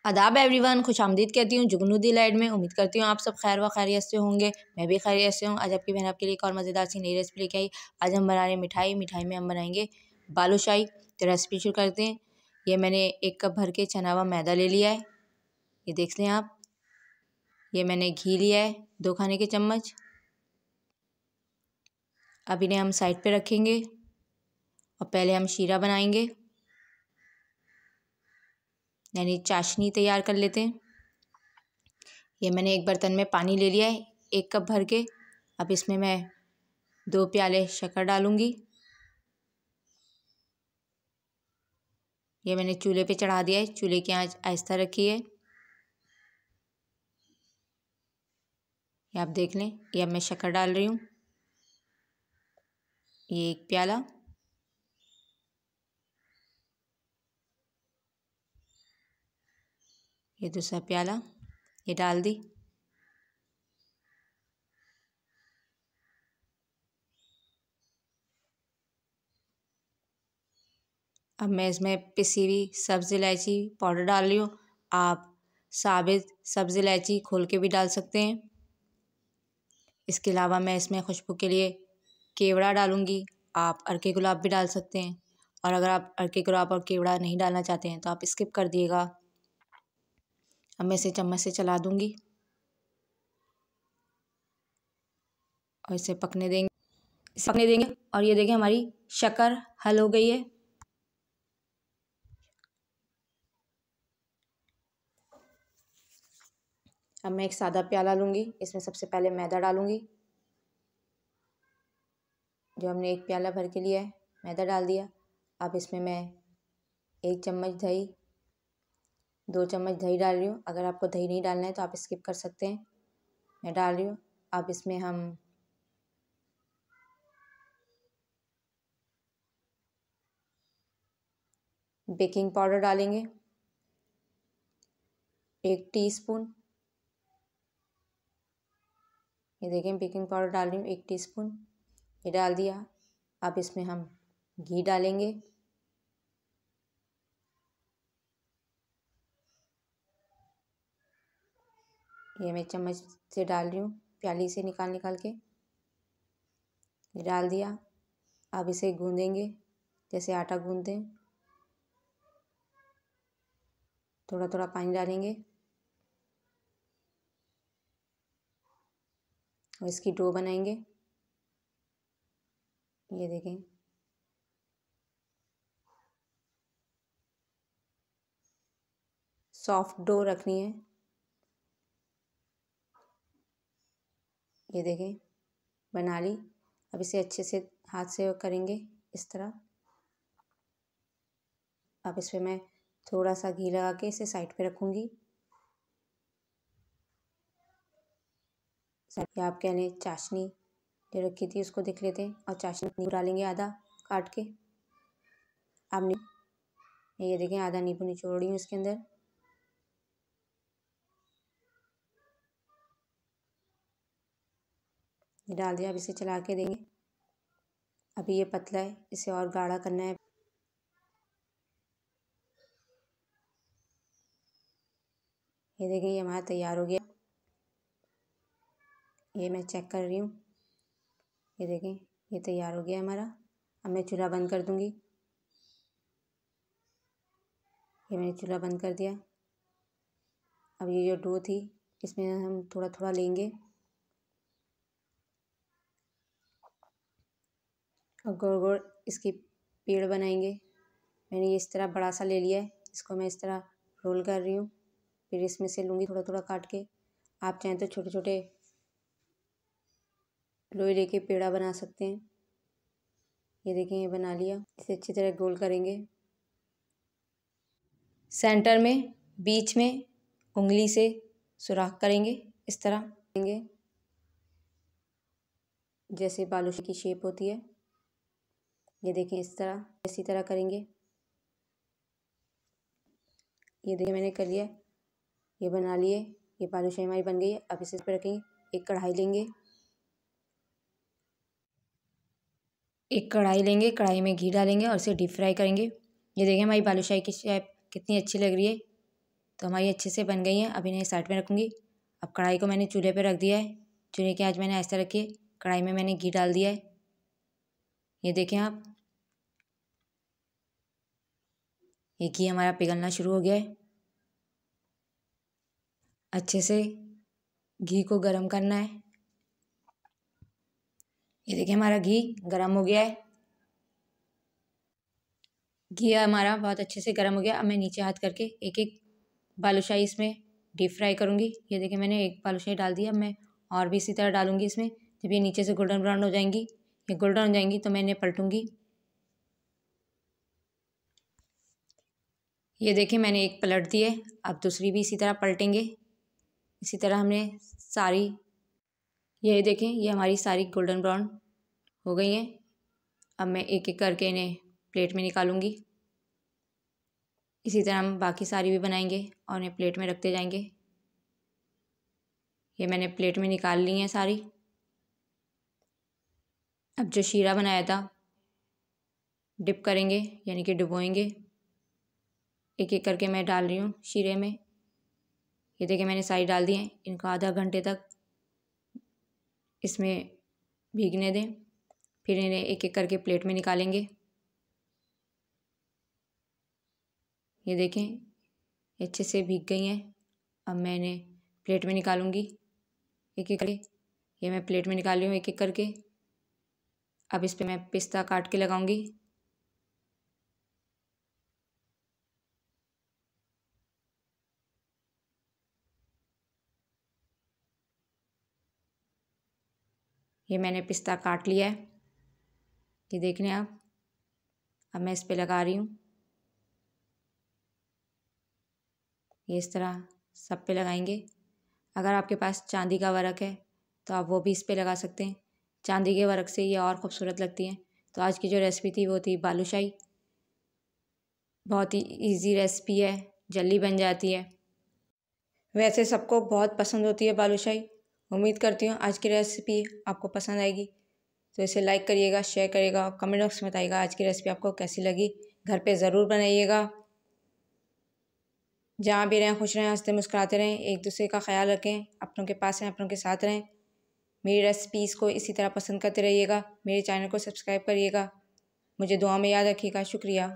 आदाब एवरीवन, खुश आमदीद कहती हूँ जुगनू डिलाइट में। उम्मीद करती हूँ आप सब खैर व खैरियत से होंगे। मैं भी खैरियत से हूँ। आज आपकी बहन आपके लिए एक और मज़ेदार सी नई रेसिपी लेके आई। आज हम बना रहे हैं मिठाई में हम बनाएंगे बालूशाही। तो रेसिपी शुरू करते हैं। ये मैंने 1 कप भर के चना व मैदा ले लिया है, ये देख लें आप। ये मैंने घी लिया है 2 खाने के चम्मच। अब इन्हें हम साइड पे रखेंगे और पहले हम शीरा बनाएंगे, यानी चाशनी तैयार कर लेते हैं। ये मैंने एक बर्तन में पानी ले लिया है 1 कप भर के। अब इसमें मैं 2 प्याले शक्कर डालूंगी। ये मैंने चूल्हे पे चढ़ा दिया है, चूल्हे की आंच आहिस्ता रखी है। ये आप देख लें। ये अब मैं शक्कर डाल रही हूँ, ये 1 प्याला। ये दूसरा प्याला, ये डाल दी। अब मैं इसमें पिसी हुई सब्ज़ इलायची पाउडर डाल रही हूँ। आप साबित सब्ज़ इलायची खोल के भी डाल सकते हैं। इसके अलावा मैं इसमें खुशबू के लिए केवड़ा डालूँगी। आप अर्के गुलाब भी डाल सकते हैं, और अगर आप अर्के गुलाब और केवड़ा नहीं डालना चाहते हैं तो आप स्किप कर दिएगा। अब मैं इसे चम्मच से चला दूँगी और इसे पकने देंगे। और ये देखिए हमारी शक्कर हल हो गई है। अब मैं एक सादा प्याला लूँगी, इसमें सबसे पहले मैदा डालूँगी। जो हमने 1 प्याला भर के लिया है मैदा डाल दिया। अब इसमें मैं 1 चम्मच दही, 2 चम्मच दही डाल रही हूँ। अगर आपको दही नहीं डालना है तो आप स्किप कर सकते हैं, मैं डाल रही हूँ। अब इसमें हम बेकिंग पाउडर डालेंगे 1 टीस्पून। ये देखें बेकिंग पाउडर डाल रही हूँ 1 टीस्पून, ये डाल दिया। अब इसमें हम घी डालेंगे, ये मैं चम्मच से डाल रही हूँ, प्याली से निकाल के। ये डाल दिया। अब इसे गूँदेंगे जैसे आटा गूँधते हैं। थोड़ा थोड़ा पानी डालेंगे और इसकी डो बनाएंगे। ये देखें, सॉफ्ट डो रखनी है। ये देखें बना ली। अब इसे अच्छे से हाथ से करेंगे इस तरह। अब इस पर मैं थोड़ा सा घी लगा के इसे साइड पे रखूँगी। या आप कह लें चाशनी जो रखी थी उसको देख लेते हैं, और चाशनी नींबू डालेंगे आधा काट के। अब ये देखें आधा नींबू निचोड़ रही हूँ इसके अंदर। ये डाल दिया। अब इसे चला के देंगे। अभी ये पतला है, इसे और गाढ़ा करना है। ये देखें ये हमारा तैयार हो गया। ये मैं चेक कर रही हूँ। ये देखें ये तैयार हो गया हमारा। अब मैं चूल्हा बंद कर दूँगी। ये मैंने चूल्हा बंद कर दिया। अब ये जो डो थी इसमें हम थोड़ा थोड़ा लेंगे और गोल गोल इसकी पेड़ बनाएंगे। मैंने ये इस तरह बड़ा सा ले लिया है, इसको मैं इस तरह रोल कर रही हूँ। फिर इसमें से लूँगी थोड़ा थोड़ा काट के। आप चाहें तो छोटे छोटे लोई लेके पेड़ा बना सकते हैं। ये देखें ये बना लिया। इसे अच्छी तरह गोल करेंगे। सेंटर में बीच में उंगली से सुराख करेंगे इस तरह करेंगे जैसे बालूशाही की शेप होती है। ये देखें इसी तरह करेंगे। ये देखिए मैंने कर लिया, ये बना लिए। ये बालूशाही हमारी बन गई है। अब इसे इस पर रखेंगे। एक कढ़ाई लेंगे, कढ़ाई में घी डालेंगे और इसे डीप फ्राई करेंगे। ये देखिए हमारी बालूशाही की शेप कितनी अच्छी लग रही है। तो हमारी अच्छे से बन गई हैं। अब इन्हें साइड में रखूँगी। अब कढ़ाई को मैंने चूल्हे पे रख दिया है। चूल्हे की आंच मैंने ऐसा रखी है। कढ़ाई में मैंने घी डाल दिया है। ये देखें आप, ये घी हमारा पिघलना शुरू हो गया है। अच्छे से घी को गरम करना है। ये देखिए हमारा घी गरम हो गया है। घी हमारा बहुत अच्छे से गरम हो गया। अब मैं नीचे हाथ करके एक एक बालूशाही इसमें डीप फ्राई करूँगी। ये देखिए मैंने एक बालूशाही डाल दी। अब मैं और भी इसी तरह डालूँगी इसमें। जब ये नीचे से गोल्डन ब्राउन हो जाएंगी, ये गोल्डन हो जाएंगी, तो मैं इन्हें पलटूँगी। ये देखिए मैंने एक पलट दी है। अब दूसरी भी इसी तरह पलटेंगे। इसी तरह हमने सारी, ये देखें ये हमारी सारी गोल्डन ब्राउन हो गई हैं। अब मैं एक एक करके इन्हें प्लेट में निकालूंगी। इसी तरह हम बाकी सारी भी बनाएंगे और इन्हें प्लेट में रखते जाएंगे। ये मैंने प्लेट में निकाल ली हैं सारी। अब जो शीरा बनाया था डिप करेंगे, यानी कि डुबोएंगे। एक एक करके मैं डाल रही हूँ शीरे में। ये देखिए मैंने सारी डाल दी हैं। इनको आधा घंटे तक इसमें भीगने दें। फिर इन्हें एक एक करके प्लेट में निकालेंगे। ये देखें ये अच्छे से भीग गई हैं। अब मैं इन्हें प्लेट में निकालूंगी एक एक करके। ये मैं प्लेट में निकाल रही हूँ एक एक करके। अब इस पे मैं पिस्ता काट के लगाऊंगी। ये मैंने पिस्ता काट लिया है। ये देख लें आप। अब मैं इस पे लगा रही हूँ। ये इस तरह सब पे लगाएंगे। अगर आपके पास चांदी का वर्क है तो आप वो भी इस पे लगा सकते हैं। चांदी के वर्क से ये और खूबसूरत लगती हैं। तो आज की जो रेसिपी थी वो थी बालूशाही। बहुत ही इजी रेसिपी है, जल्दी बन जाती है। वैसे सबको बहुत पसंद होती है बालूशाही। उम्मीद करती हूँ आज की रेसिपी आपको पसंद आएगी। तो इसे लाइक करिएगा, शेयर करिएगा और कमेंट बॉक्स में बताइएगा आज की रेसिपी आपको कैसी लगी। घर पे ज़रूर बनाइएगा। जहाँ भी रहें खुश रहें, हंसते मुस्कुराते रहें, एक दूसरे का ख्याल रखें, अपनों के पास रहें, अपनों के साथ रहें। मेरी रेसिपीज़ को इसी तरह पसंद करते रहिएगा। मेरे चैनल को सब्सक्राइब करिएगा। मुझे दुआ में याद रखिएगा। शुक्रिया।